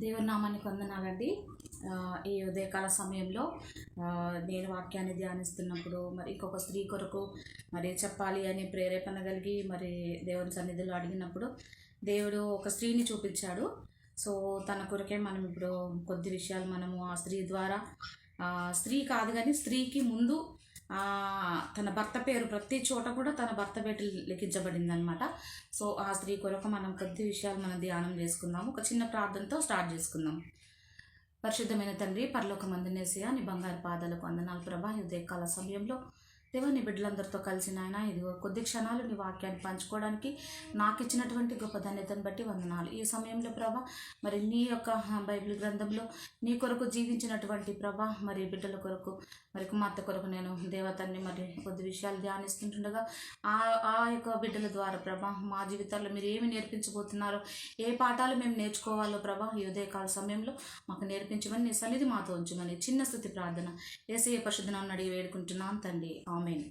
దేవుని నామానికి వందనాలండి. ఈ ఉదయకాల సమయంలో నేను వాక్యాన్ని ధ్యానిస్తున్నప్పుడు మరి ఇంకొక స్త్రీ కొరకు మరి చెప్పాలి అని ప్రేరేపణ కలిగి మరి దేవుని సన్నిధిలో అడిగినప్పుడు దేవుడు ఒక స్త్రీని చూపించాడు. సో తన కొరకే మనం ఇప్పుడు కొద్ది విషయాలు మనము ఆ స్త్రీ ద్వారా స్త్రీ కాదు కానీ స్త్రీకి ముందు తన భర్త పేరు ప్రతి చోట కూడా తన భర్త పేరు లిఖించబడింది అనమాట. సో ఆ స్త్రీ కొరకు మనం కొద్ది విషయాలు మనం ధ్యానం చేసుకుందాము. ఒక చిన్న ప్రార్థనతో స్టార్ట్ చేసుకుందాం. పరిశుద్ధమైన తండ్రి, పరలోకమందునేసియా, నీ బంగారు పాదాలకు వందనాలు ప్రభా. ఈ ఉదయకాల సమయంలో దేవా, నీ బిడ్డలందరితో కలిసి నాయన ఇదిగో కొద్ది క్షణాలు నీ వాక్యాన్ని పంచుకోవడానికి నాకు ఇచ్చినటువంటి గొప్ప ధన్యతను బట్టి వందనాలు. ఈ సమయంలో ప్రభా మరి నీ యొక్క బైబిల్ గ్రంథంలో నీ కొరకు జీవించినటువంటి ప్రభా మరి బిడ్డల కొరకు మరి కుమార్తె కొరకు నేను దేవతని మరి కొద్ది విషయాలు ధ్యానిస్తుంటుండగా ఆ యొక్క బిడ్డల ద్వారా ప్రభా మా జీవితాల్లో మీరు ఏమి నేర్పించబోతున్నారో, ఏ పాఠాలు మేము నేర్చుకోవాలో ప్రభా ఈ ఉదయకాల సమయంలో మాకు నేర్పించమని నీ సన్నిధి మాతో ఉంచమని చిన్న స్తుతి ప్రార్థన యేసయ్య పరిశుద్ధ నామమున అడిగి వేడుకుంటున్నాం తండ్రి, ఆమేన్.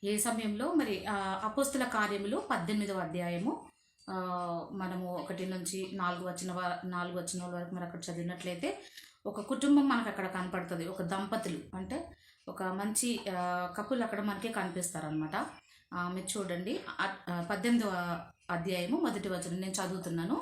ఏ సమయంలో మరి అపోస్తుల కార్యములు 18వ అధ్యాయము మనము 1 నుంచి 4 వచనాల వరకు మరి అక్కడ చదివినట్లయితే ఒక కుటుంబం మనకు అక్కడ కనపడుతుంది. ఒక దంపతులు అంటే ఒక మంచి కపుల్ అక్కడ మనకి కనిపిస్తారనమాట. మీరు చూడండి 18వ అధ్యాయము 1వ వచనం నేను చదువుతున్నాను.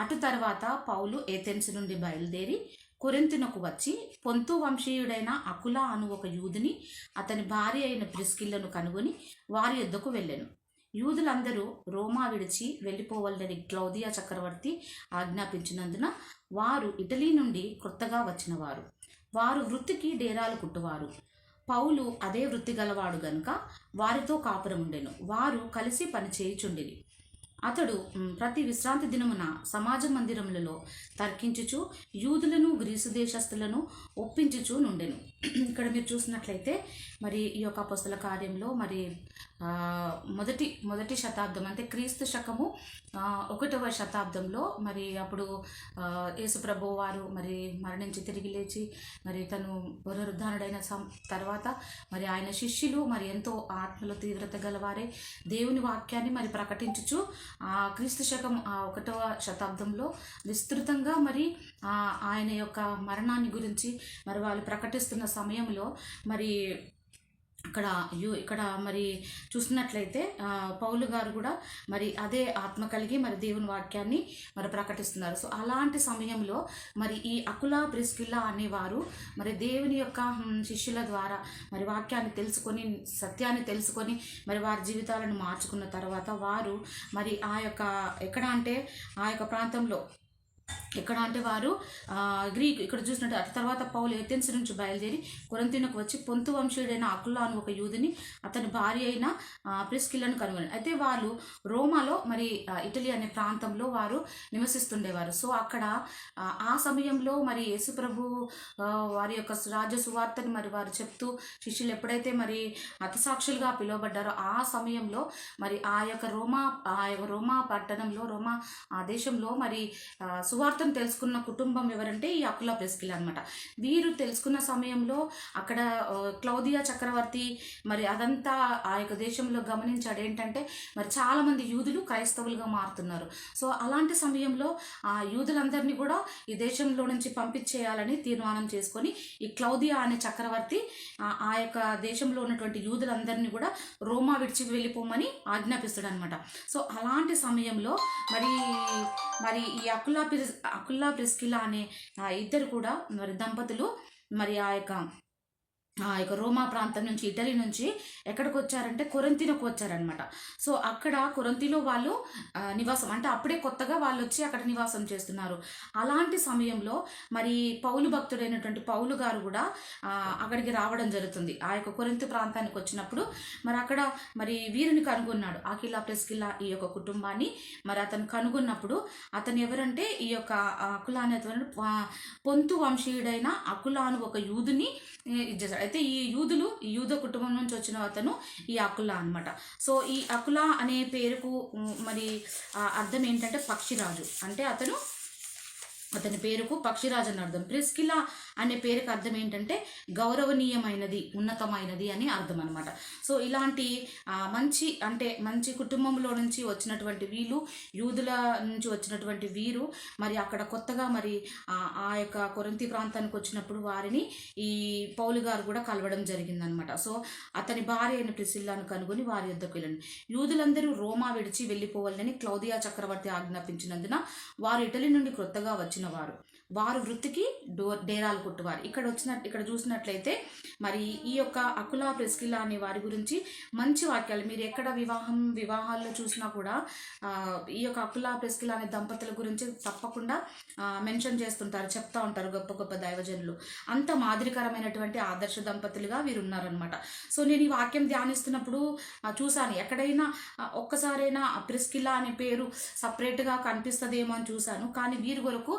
అటు తర్వాత పౌలు ఏథెన్స్ నుండి బయలుదేరి కొరింథునకు వచ్చి పొంతు వంశీయుడైన అకుల అను ఒక యూదుని అతని భార్య అయిన ప్రిస్కిల్లను కనుగొని వారి యొద్దకు వెళ్ళెను. యూదులందరూ రోమా విడిచి వెళ్ళిపోవాలని క్లౌదియా చక్రవర్తి ఆజ్ఞాపించినందున వారు ఇటలీ నుండి కొత్తగా వచ్చిన వారు వృత్తికి డేరాలు కుట్టువారు. పౌలు అదే వృత్తి గలవాడు గనుక వారితో కాపురం ఉండెను. వారు కలిసి పని చేయుచుండిరి. అతడు ప్రతి విశ్రాంతి దినమున సమాజ మందిరములలో తర్కించుచు యూదులను గ్రీసు దేశస్థులను ఒప్పించుచు నుండెను. ఇక్కడ మీరు చూసినట్లయితే మరి ఈ యొక్క అపోస్తల కార్యంలో మరి మొదటి శతాబ్దం అంటే క్రీస్తు శకము 1వ శతాబ్దంలో మరి అప్పుడు యేసుప్రభు వారు మరి మరణించి తిరిగి లేచి మరి తను పునరుద్ధానుడైన తర్వాత మరి ఆయన శిష్యులు మరి ఎంతో ఆత్మలో తీవ్రత గలవారే దేవుని వాక్యాన్ని మరి ప్రకటించుచు క్రీస్తు శకం 1వ శతాబ్దంలో విస్తృతంగా మరి ఆయన యొక్క మరణాన్ని గురించి మరి వాళ్ళు ప్రకటిస్తున్న సమయంలో మరి ఇక్కడ మరి చూసినట్లయితే పౌలు గారు కూడా మరి అదే ఆత్మ కలిగి మరి దేవుని వాక్యాన్ని మరి ప్రకటిస్తున్నారు. సో అలాంటి సమయంలో మరి ఈ అకుల ప్రిస్కిల్లా అనేవారు మరి దేవుని యొక్క శిష్యుల ద్వారా మరి వాక్యాన్ని తెలుసుకొని సత్యాన్ని తెలుసుకొని మరి వారి జీవితాలను మార్చుకున్న తర్వాత వారు మరి ఎక్కడ అంటే ఆ యొక్క ప్రాంతంలో వారు గ్రీకు ఇక్కడ చూసినట్టు అటు తర్వాత పౌలు ఏథెన్స్ నుంచి బయలుదేరి కొరింథునకు వచ్చి పొంతు వంశీయుడైన అకుల అను ఒక యూదుని అతని భార్య అయిన ప్రిస్కిల్లను కనుగొని అయితే వాళ్ళు రోమాలో మరి ఇటలీ అనే ప్రాంతంలో వారు నివసిస్తుండేవారు. సో అక్కడ ఆ సమయంలో మరి యేసుప్రభు వారి యొక్క రాజ్య సువార్తని మరి వారు చెప్తూ శిష్యులు ఎప్పుడైతే మరి హతసాక్షులుగా పిలువబడ్డారో ఆ సమయంలో మరి ఆ యొక్క రోమా పట్టణంలో రోమా దేశంలో మరి సువార్తను తెలుసుకున్న కుటుంబం ఎవరంటే ఈ అకుల ప్రిస్కిల్లా అనమాట. వీరు తెలుసుకున్న సమయంలో అక్కడ క్లౌదియా చక్రవర్తి మరి అదంతా ఆ యొక్క దేశంలో గమనించాడు. ఏంటంటే మరి చాలామంది యూదులు క్రైస్తవులుగా మారుతున్నారు. సో అలాంటి సమయంలో ఆ యూదులందరినీ కూడా ఈ దేశంలో నుంచి పంపించేయాలని తీర్మానం చేసుకొని ఈ క్లౌదియా అనే చక్రవర్తి ఆ యొక్క దేశంలో ఉన్నటువంటి యూదులందరినీ కూడా రోమా విడిచి వెళ్ళిపోమని ఆజ్ఞాపిస్తాడు అనమాట. సో అలాంటి సమయంలో మరి ఈ అకుల్లా ప్రిస్కిల్లా అనే ఇద్దరు కూడా మరి దంపతులు మరి ఆ యొక్క రోమా ప్రాంతం నుంచి ఇటలీ నుంచి ఎక్కడికి వచ్చారంటే కొరింథునకు వచ్చారనమాట. సో అక్కడ కొరింథీలో వాళ్ళు నివాసం అంటే అప్పుడే కొత్తగా వాళ్ళు వచ్చి అక్కడ నివాసం చేస్తున్నారు. అలాంటి సమయంలో మరి పౌలు భక్తుడైనటువంటి పౌలు గారు కూడా అక్కడికి రావడం జరుగుతుంది. ఆ యొక్క కొరింథు ప్రాంతానికి వచ్చినప్పుడు మరి అక్కడ మరి వీరిని కనుగొన్నాడు. అకుల ప్రిస్కిల్లా ఈ యొక్క కుటుంబాన్ని మరి అతను కనుగొన్నప్పుడు అతను ఎవరంటే ఈ యొక్క అకుల అనేటువంటి పొంతు వంశీయుడైన అకుల అను ఒక యూదుని ఇచ్చేసాడు. అయితే ఈ యూద కుటుంబం నుంచి వచ్చిన అతను ఈ అకుల అనమాట. సో ఈ అకుల అనే పేరుకు మరి అర్థం ఏంటంటే పక్షిరాజు. అంటే అతను అతని పేరుకు పక్షిరాజు అని అర్థం. ప్రిస్కిలా అనే పేరుకి అర్థం ఏంటంటే గౌరవనీయమైనది, ఉన్నతమైనది అని అర్థం అనమాట. సో ఇలాంటి మంచి అంటే మంచి కుటుంబంలో నుంచి వచ్చినటువంటి వీళ్ళు, యూదుల నుంచి వచ్చినటువంటి వీరు మరి అక్కడ కొత్తగా మరి ఆ యొక్క కొరింథీ ప్రాంతానికి వచ్చినప్పుడు వారిని ఈ పౌలు గారు కూడా కలవడం జరిగిందనమాట. సో అతని భార్య అయిన ప్రిసిల్లాను కనుగొని వారి యొద్దకు వెళ్ళండి. యూదులందరూ రోమా విడిచి వెళ్ళిపోవాలని క్లౌదియా చక్రవర్తి ఆజ్ఞాపించినందున వారు ఇటలీ నుండి క్రొత్తగా వచ్చిన వారు వృత్తికి డేరాలు కొట్టువారు. ఇక్కడ చూసినట్లయితే మరి ఈ యొక్క అకులా ప్రిస్కిల్లా అనే వారి గురించి మంచి వాక్యాలు మీరు ఎక్కడ వివాహాల్లో చూసినా కూడా ఈ యొక్క అకులా ప్రిస్కిల్లా అనే దంపతుల గురించి తప్పకుండా మెన్షన్ చేస్తుంటారు, చెప్తా ఉంటారు గొప్ప గొప్ప దైవజనులు. అంత మాదిరికరమైనటువంటి ఆదర్శ దంపతులుగా వీరు ఉన్నారనమాట. సో నేను ఈ వాక్యం ధ్యానిస్తున్నప్పుడు చూశాను, ఎక్కడైనా ఒక్కసారైనా ప్రిస్కిల్లా అనే పేరు సపరేట్గా కనిపిస్తుందేమో అని చూశాను. కానీ వీరి కొరకు